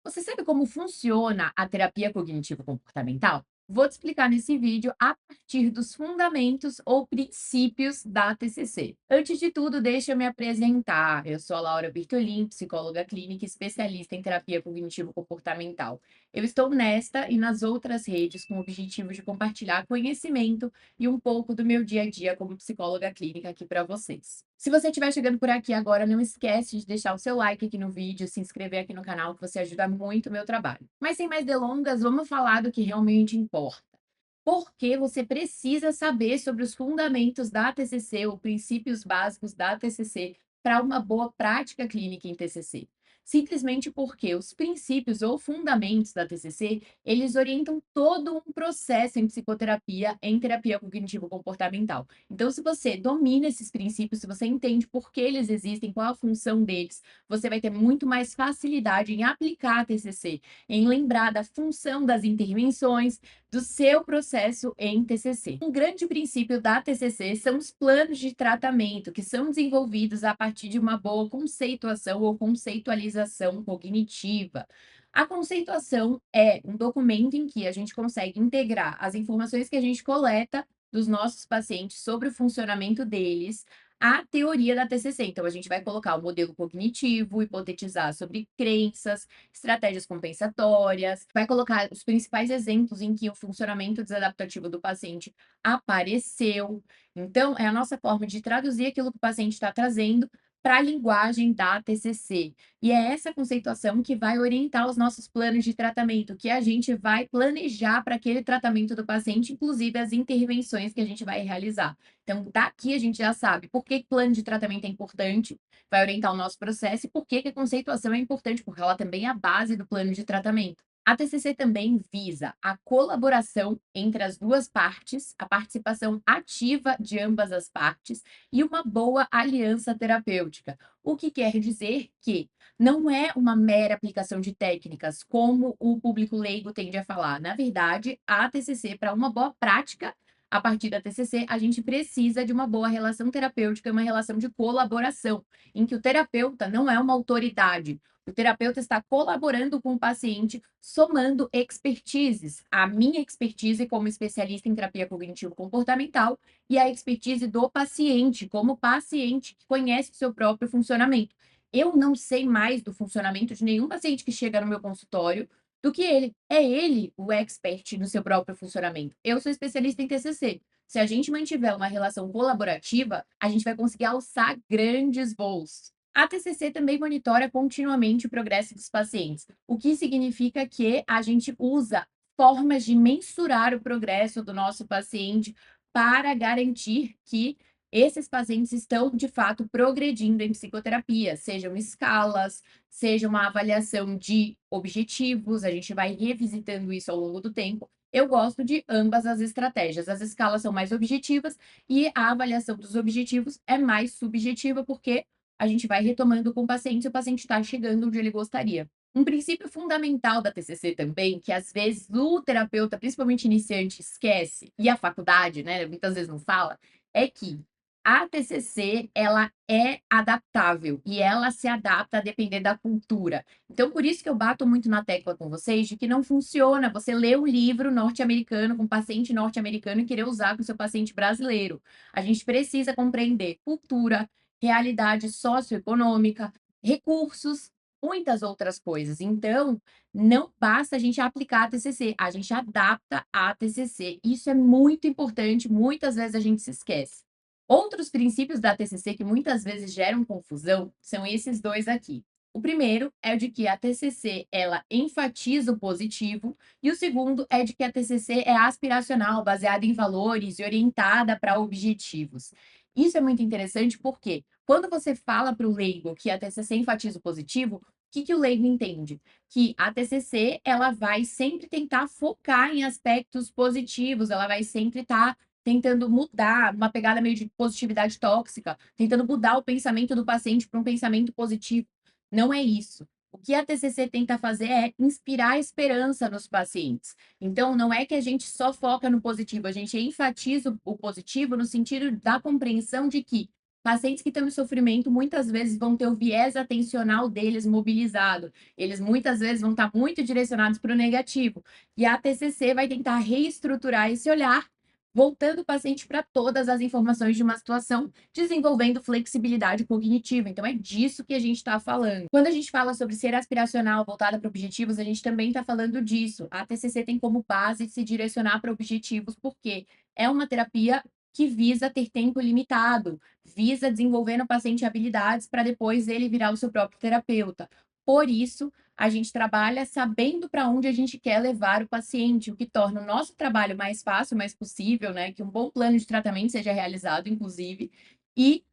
Você sabe como funciona a terapia cognitivo-comportamental? Vou te explicar nesse vídeo a partir dos fundamentos ou princípios da TCC. Antes de tudo, deixa eu me apresentar. Eu sou a Laura Bertolin, psicóloga clínica e especialista em terapia cognitivo-comportamental. Eu estou nesta e nas outras redes com o objetivo de compartilhar conhecimento e um pouco do meu dia a dia como psicóloga clínica aqui para vocês. Se você estiver chegando por aqui agora, não esquece de deixar o seu like aqui no vídeo, se inscrever aqui no canal, que você ajuda muito o meu trabalho. Mas sem mais delongas, vamos falar do que realmente importa. Por que você precisa saber sobre os fundamentos da TCC, ou princípios básicos da TCC, para uma boa prática clínica em TCC? Simplesmente porque os princípios ou fundamentos da TCC, eles orientam todo um processo em psicoterapia, em terapia cognitivo-comportamental. Então, se você domina esses princípios, se você entende por que eles existem, qual a função deles, você vai ter muito mais facilidade em aplicar a TCC, em lembrar da função das intervenções, do seu processo em TCC. Um grande princípio da TCC são os planos de tratamento, que são desenvolvidos a partir de uma boa conceituação ou conceitualização cognitiva. A conceituação é um documento em que a gente consegue integrar as informações que a gente coleta dos nossos pacientes sobre o funcionamento deles à teoria da TCC. Então, a gente vai colocar o modelo cognitivo, hipotetizar sobre crenças, estratégias compensatórias, vai colocar os principais exemplos em que o funcionamento desadaptativo do paciente apareceu. Então, é a nossa forma de traduzir aquilo que o paciente está trazendo para a linguagem da TCC. E é essa conceituação que vai orientar os nossos planos de tratamento, que a gente vai planejar para aquele tratamento do paciente, inclusive as intervenções que a gente vai realizar. Então, daqui a gente já sabe por que plano de tratamento é importante, vai orientar o nosso processo e por que a conceituação é importante, porque ela também é a base do plano de tratamento. A TCC também visa a colaboração entre as duas partes, a participação ativa de ambas as partes e uma boa aliança terapêutica, o que quer dizer que não é uma mera aplicação de técnicas, como o público leigo tende a falar. Na verdade, a TCC, para uma boa prática, a partir da TCC, a gente precisa de uma boa relação terapêutica, uma relação de colaboração, em que o terapeuta não é uma autoridade. O terapeuta está colaborando com o paciente, somando expertises. A minha expertise como especialista em terapia cognitivo-comportamental e a expertise do paciente, como paciente que conhece o seu próprio funcionamento. Eu não sei mais do funcionamento de nenhum paciente que chega no meu consultório do que ele. É ele o expert no seu próprio funcionamento. Eu sou especialista em TCC. Se a gente mantiver uma relação colaborativa, a gente vai conseguir alçar grandes voos. A TCC também monitora continuamente o progresso dos pacientes, o que significa que a gente usa formas de mensurar o progresso do nosso paciente para garantir que esses pacientes estão, de fato, progredindo em psicoterapia, sejam escalas, seja uma avaliação de objetivos, a gente vai revisitando isso ao longo do tempo. Eu gosto de ambas as estratégias. As escalas são mais objetivas e a avaliação dos objetivos é mais subjetiva, porque a gente vai retomando com o paciente está chegando onde ele gostaria. Um princípio fundamental da TCC também, que às vezes o terapeuta, principalmente iniciante, esquece, e a faculdade, né, muitas vezes não fala, é que a TCC, ela é adaptável e ela se adapta a depender da cultura. Então, por isso que eu bato muito na tecla com vocês de que não funciona você ler um livro norte-americano com paciente norte-americano e querer usar com seu paciente brasileiro. A gente precisa compreender cultura, realidade socioeconômica, recursos, muitas outras coisas. Então, não basta a gente aplicar a TCC, a gente adapta a TCC. Isso é muito importante, muitas vezes a gente se esquece. Outros princípios da TCC que muitas vezes geram confusão são esses dois aqui. O primeiro é o de que a TCC ela enfatiza o positivo e o segundo é de que a TCC é aspiracional, baseada em valores e orientada para objetivos. Isso é muito interessante porque quando você fala para o leigo que a TCC enfatiza o positivo, o que o leigo entende? Que a TCC ela vai sempre tentar focar em aspectos positivos, ela vai sempre estar tentando mudar, uma pegada meio de positividade tóxica, tentando mudar o pensamento do paciente para um pensamento positivo. Não é isso. O que a TCC tenta fazer é inspirar esperança nos pacientes. Então, não é que a gente só foca no positivo, a gente enfatiza o positivo no sentido da compreensão de que Pacientes que estão em sofrimento muitas vezes vão ter o viés atencional deles mobilizado. Eles muitas vezes vão estar muito direcionados para o negativo. E a TCC vai tentar reestruturar esse olhar, voltando o paciente para todas as informações de uma situação, desenvolvendo flexibilidade cognitiva. Então, é disso que a gente está falando. Quando a gente fala sobre ser aspiracional, voltada para objetivos, a gente também está falando disso. A TCC tem como base se direcionar para objetivos, porque é uma terapia que visa ter tempo limitado, visa desenvolver no paciente habilidades para depois ele virar o seu próprio terapeuta. Por isso, a gente trabalha sabendo para onde a gente quer levar o paciente, o que torna o nosso trabalho mais fácil, mais possível, né? Que um bom plano de tratamento seja realizado, inclusive, e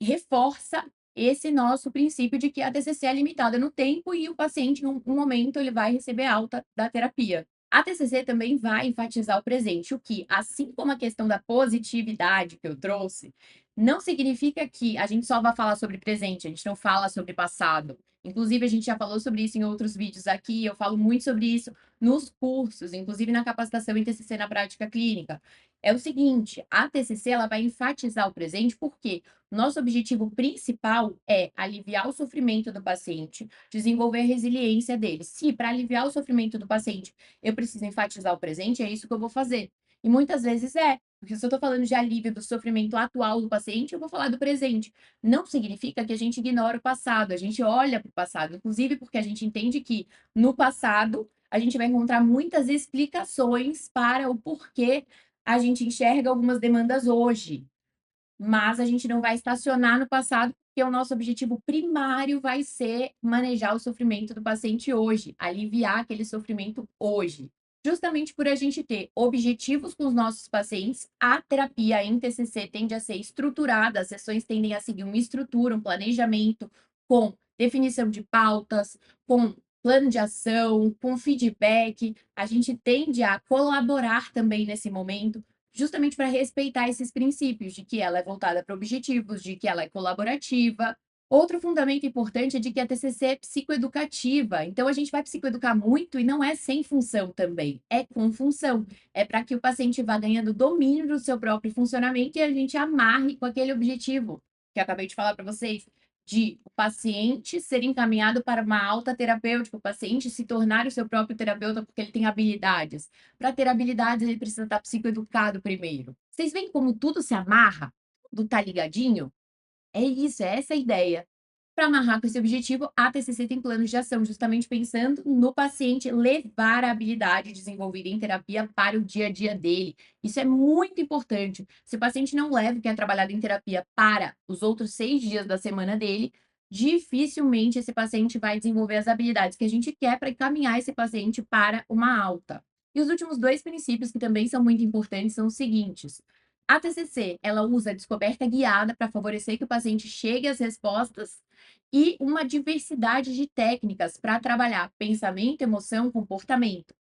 reforça esse nosso princípio de que a TCC é limitada no tempo e o paciente, em um momento, ele vai receber alta da terapia. A TCC também vai enfatizar o presente, o que, assim como a questão da positividade que eu trouxe, não significa que a gente só vai falar sobre presente, a gente não fala sobre passado. Inclusive, a gente já falou sobre isso em outros vídeos aqui, eu falo muito sobre isso nos cursos, inclusive na capacitação em TCC na prática clínica. É o seguinte, a TCC ela vai enfatizar o presente porque nosso objetivo principal é aliviar o sofrimento do paciente, desenvolver a resiliência dele. Se para aliviar o sofrimento do paciente eu preciso enfatizar o presente, é isso que eu vou fazer. E muitas vezes é, porque se eu estou falando de alívio do sofrimento atual do paciente, eu vou falar do presente. Não significa que a gente ignora o passado, a gente olha para o passado, inclusive porque a gente entende que no passado a gente vai encontrar muitas explicações para o porquê a gente enxerga algumas demandas hoje, mas a gente não vai estacionar no passado, porque o nosso objetivo primário vai ser manejar o sofrimento do paciente hoje, aliviar aquele sofrimento hoje. Justamente por a gente ter objetivos com os nossos pacientes, a terapia em TCC tende a ser estruturada, as sessões tendem a seguir uma estrutura, um planejamento, com definição de pautas, com plano de ação, com feedback. A gente tende a colaborar também nesse momento, justamente para respeitar esses princípios de que ela é voltada para objetivos, de que ela é colaborativa. Outro fundamento importante é de que a TCC é psicoeducativa. Então, a gente vai psicoeducar muito e não é sem função também, é com função. É para que o paciente vá ganhando domínio do seu próprio funcionamento e a gente amarre com aquele objetivo que eu acabei de falar para vocês, de o paciente ser encaminhado para uma alta terapêutica, o paciente se tornar o seu próprio terapeuta porque ele tem habilidades. Para ter habilidades, ele precisa estar psicoeducado primeiro. Vocês veem como tudo se amarra? Tudo tá ligadinho? É isso, é essa a ideia. Para amarrar com esse objetivo, a TCC tem planos de ação, justamente pensando no paciente levar a habilidade desenvolvida em terapia para o dia a dia dele. Isso é muito importante. Se o paciente não leva o que é trabalhado em terapia para os outros 6 dias da semana dele, dificilmente esse paciente vai desenvolver as habilidades que a gente quer para encaminhar esse paciente para uma alta. E os últimos dois princípios que também são muito importantes são os seguintes. A TCC, ela usa a descoberta guiada para favorecer que o paciente chegue às respostas e uma diversidade de técnicas para trabalhar pensamento, emoção, comportamento.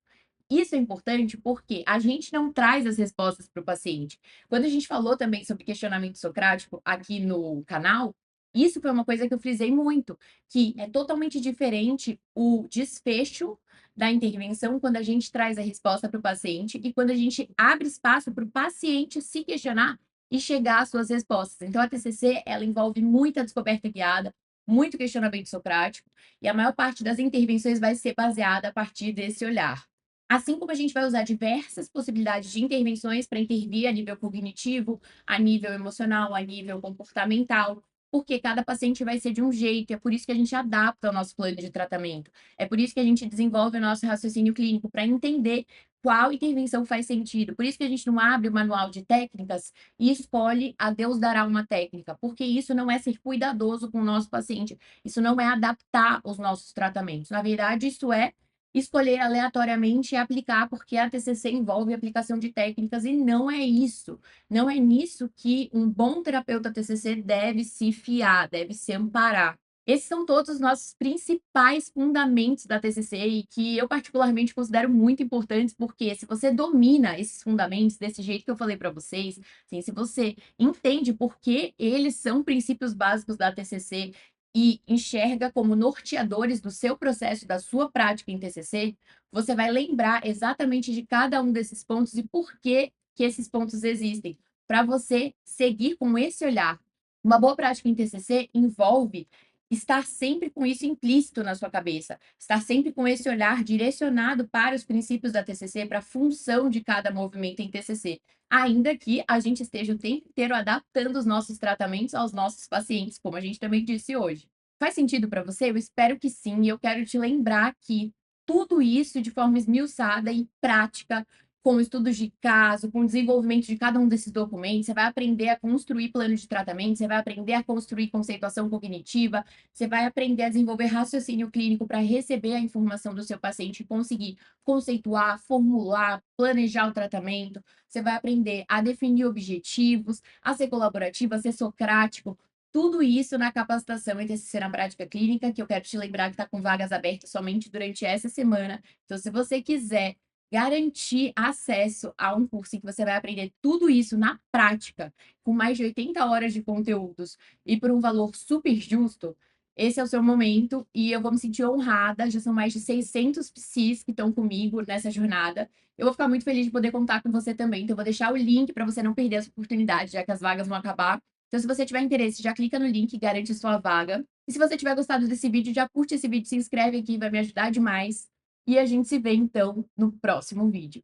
Isso é importante porque a gente não traz as respostas para o paciente. Quando a gente falou também sobre questionamento socrático aqui no canal, isso foi uma coisa que eu frisei muito, que é totalmente diferente o desfecho da intervenção quando a gente traz a resposta para o paciente e quando a gente abre espaço para o paciente se questionar e chegar às suas respostas. Então, a TCC, ela envolve muita descoberta guiada, muito questionamento socrático, e a maior parte das intervenções vai ser baseada a partir desse olhar. Assim como a gente vai usar diversas possibilidades de intervenções para intervir a nível cognitivo, a nível emocional, a nível comportamental, porque cada paciente vai ser de um jeito, é por isso que a gente adapta o nosso plano de tratamento, é por isso que a gente desenvolve o nosso raciocínio clínico para entender qual intervenção faz sentido. Por isso que a gente não abre o manual de técnicas e escolhe a Deus dará uma técnica, porque isso não é ser cuidadoso com o nosso paciente, isso não é adaptar os nossos tratamentos. Na verdade, isso é escolher aleatoriamente e aplicar, porque a TCC envolve aplicação de técnicas e não é isso. Não é nisso que um bom terapeuta TCC deve se fiar, deve se amparar. Esses são todos os nossos principais fundamentos da TCC e que eu particularmente considero muito importantes, porque se você domina esses fundamentos desse jeito que eu falei para vocês, assim, se você entende por que eles são princípios básicos da TCC e enxerga como norteadores do seu processo, da sua prática em TCC, você vai lembrar exatamente de cada um desses pontos e por que que esses pontos existem, para você seguir com esse olhar, Uma boa prática em TCC envolve estar sempre com isso implícito na sua cabeça, estar sempre com esse olhar direcionado para os princípios da TCC, para a função de cada movimento em TCC, ainda que a gente esteja o tempo inteiro adaptando os nossos tratamentos aos nossos pacientes, como a gente também disse hoje. Faz sentido para você? Eu espero que sim, e eu quero te lembrar que tudo isso de forma esmiuçada e prática, com estudos de caso, com o desenvolvimento de cada um desses documentos, você vai aprender a construir plano de tratamento, você vai aprender a construir conceituação cognitiva, você vai aprender a desenvolver raciocínio clínico para receber a informação do seu paciente e conseguir conceituar, formular, planejar o tratamento. Você vai aprender a definir objetivos, a ser colaborativo, a ser socrático. Tudo isso na capacitação em TCC na prática clínica, que eu quero te lembrar que está com vagas abertas somente durante essa semana. Então, se você quiser garantir acesso a um curso em que você vai aprender tudo isso na prática, com mais de 80 horas de conteúdos e por um valor super justo, esse é o seu momento e eu vou me sentir honrada. Já são mais de 600 psis que estão comigo nessa jornada. Eu vou ficar muito feliz de poder contar com você também. Então, eu vou deixar o link para você não perder essa oportunidade, já que as vagas vão acabar. Então, se você tiver interesse, já clica no link e garante sua vaga. E se você tiver gostado desse vídeo, já curte esse vídeo, se inscreve aqui, vai me ajudar demais. E a gente se vê então no próximo vídeo.